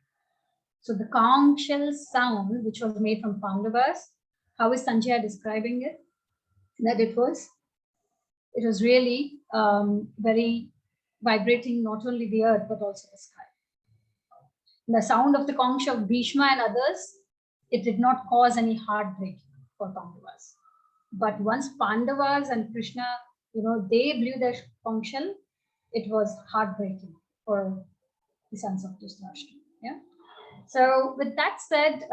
So the conch shell sound, which was made from Pandavas, how is Sanjaya describing it? That it was really very vibrating, not only the earth, but also the sky. The sound of the conch of Bhishma and others, it did not cause any heartbreak for Pandavas. But once Pandavas and Krishna, they blew their conch shell, it was heartbreaking for the sons of Dhritarashtra. Yeah. So with that said,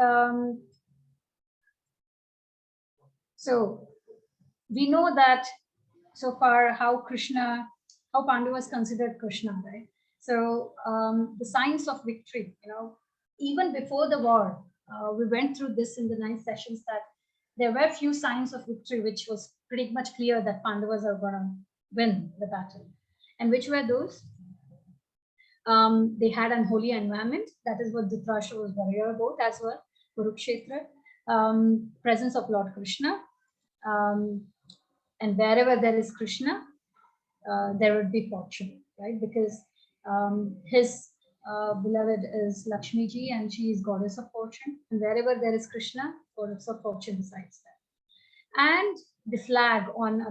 so we know that so far how Pandavas considered Krishna, right? So the signs of victory, even before the war, we went through this in the 9 sessions that there were few signs of victory, which was pretty much clear that Pandavas are going to win the battle. And which were those? They had an holy environment. That is what Dhritarashtra was worried about as well. Kurukshetra, presence of Lord Krishna. And wherever there is Krishna, there would be fortune, right? Because his beloved is Lakshmi ji, and she is goddess of fortune. And wherever there is Krishna, goddess of fortune resides there. And the flag on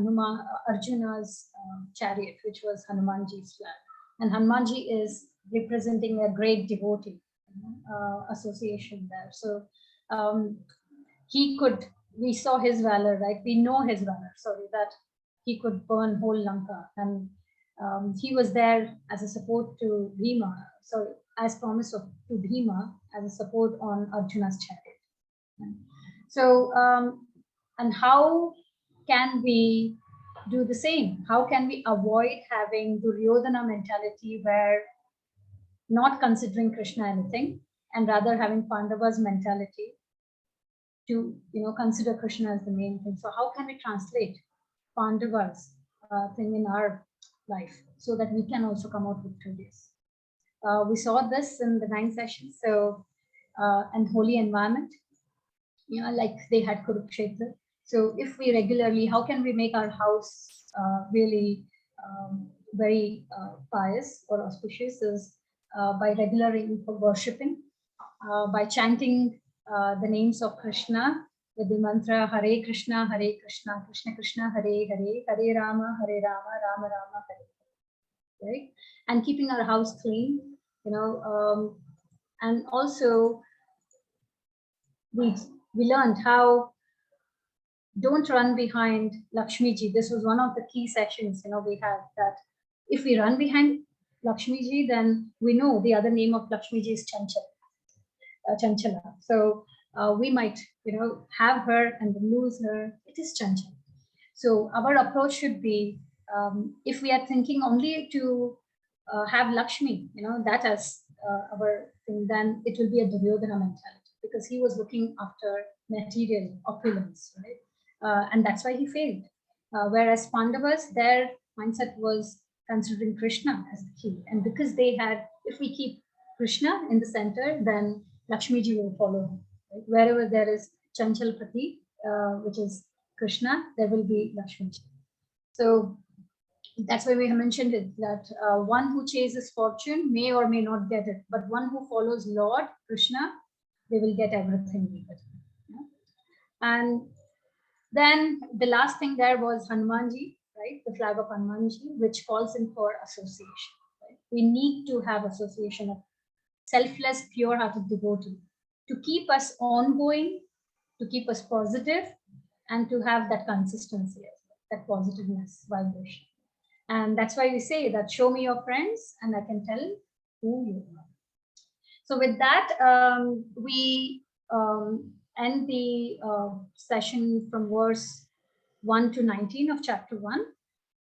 Arjuna's chariot, which was Hanumanji's flag. And Hanumanji is representing a great devotee association there. So we saw his valor, right? We know his valor, that he could burn whole Lanka. And he was there as a support to Bhima, as promise to Bhima as a support on Arjuna's chariot. So, and how can we do the same? How can we avoid having Duryodhana mentality where not considering Krishna anything and rather having Pandava's mentality to consider Krishna as the main thing? So how can we translate Pandava's thing in our life so that we can also come out victorious? We saw this in the 9 sessions. So and holy environment, like they had Kurukshetra. So if we regularly, how can we make our house really very pious or auspicious? Is by regularly worshipping, by chanting the names of Krishna with the mantra Hare Krishna, Krishna Krishna, Hare Hare, Hare Rama, Rama Rama, Hare. Right? And keeping our house clean, and also we learned how don't run behind Lakshmi ji. This was one of the key sessions, we had that if we run behind Lakshmi ji, then we know the other name of Lakshmi ji is Chanchala. So we might, have her and then lose her. It is Chanchala. So our approach should be, if we are thinking only to have Lakshmi, that as our thing, then it will be a Duryodhana mentality because he was looking after material opulence, right? And that's why he failed. Whereas Pandavas, their mindset was considering Krishna as the key. And because they had, if we keep Krishna in the center, then Lakshmi ji will follow him. Right? Wherever there is Chanchalpati, which is Krishna, there will be Lakshmi ji. So that's why we have mentioned it, that one who chases fortune may or may not get it, but one who follows Lord Krishna, they will get everything needed. Yeah? And then the last thing there was Hanumanji, right? The flag of Hanumanji, which calls in for association. Right? We need to have association of selfless, pure-hearted devotee to keep us ongoing, to keep us positive, and to have that consistency, that positiveness, vibration. And that's why we say that show me your friends and I can tell who you are. So with that, we end the session from verse 1 to 19 of chapter 1.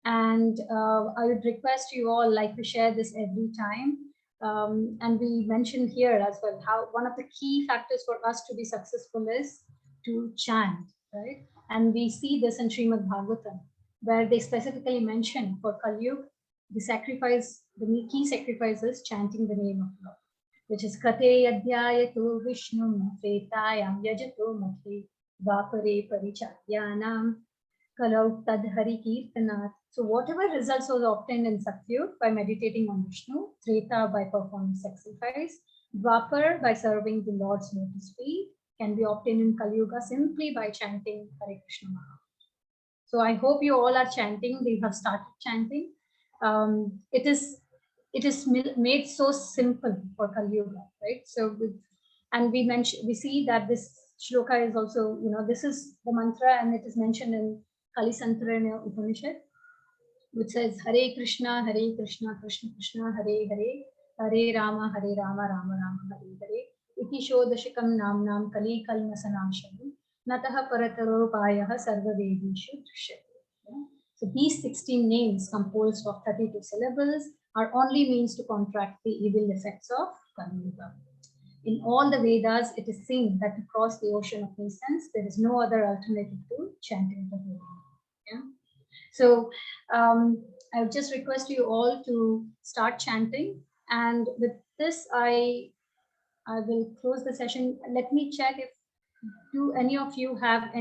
And I would request you all, like, to share this every time. And we mentioned here as well how one of the key factors for us to be successful is to chant, right? And we see this in Srimad Bhagavatam, where they specifically mention for Kali Yuga, the sacrifice, the key sacrifice is chanting the name of Lord, which is Kate Yadhyayato Vishnu Tretayam Yajato Mathe Vapare Parichadyanam Kalau Tadhari Kirtanat. So whatever results was obtained in Satyug by meditating on Vishnu, Treta by performing sacrifice, Dwapar by serving the Lord's lotus feet, can be obtained in Kali Yuga simply by chanting Hare Krishna Maha. So I hope you all are chanting. We have started chanting. It is made so simple for Kali Yuga, right? So and we see that this shloka is also, this is the mantra, and it is mentioned in Kali Santarana Upanishad, which says Hare Krishna, Krishna Krishna, Hare Hare, Hare Rama, Rama Rama, Hare Hare. Iti Shodashikam Nam Kali Kalmasanasham Nataha Parataro Payah Sarva Vedishu Drishyate. So these 16 names, composed of 32 syllables, are only means to counteract the evil effects of Kali Yuga. In all the Vedas, it is seen that to cross the ocean of incense, there is no other alternative to chanting the Holy. Yeah. So I would just request you all to start chanting. And with this, I will close the session. Let me check if any of you have any